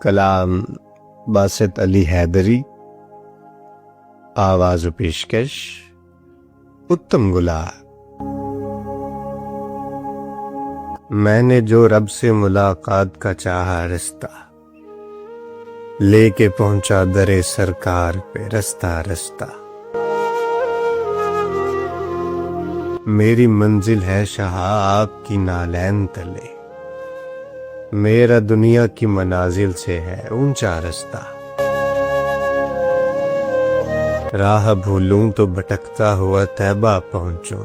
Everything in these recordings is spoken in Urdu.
کلام باسط علی حیدری، آواز و پیشکش اتم گلار۔ میں نے جو رب سے ملاقات کا چاہا رستہ، لے کے پہنچا درے سرکار پہ رستہ رستہ۔ میری منزل ہے شاہ آپ کی نالین تلے، میرا دنیا کی منازل سے ہے اونچا رستہ۔ راہ بھولوں تو بھٹکتا ہوا طیبہ پہنچوں،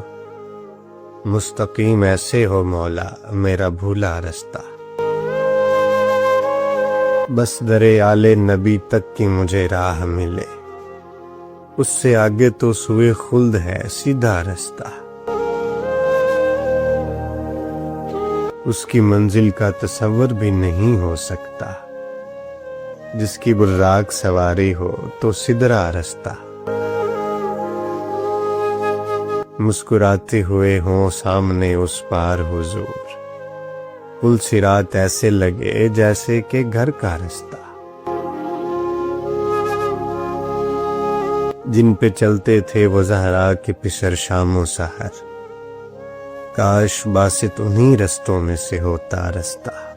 مستقیم ایسے ہو مولا میرا بھولا رستہ۔ بس درے آل نبی تک کی مجھے راہ ملے، اس سے آگے تو سوئے خلد ہے سیدھا رستہ۔ اس کی منزل کا تصور بھی نہیں ہو سکتا، جس کی براق سواری ہو تو سدرا رستہ۔ مسکراتے ہوئے ہوں سامنے اس پار حضور، پل صراط ایسے لگے جیسے کہ گھر کا رستہ۔ جن پہ چلتے تھے وہ زہرا کے پسر شام و سحر، کاش باسط انہی رستوں میں سے ہوتا رستہ۔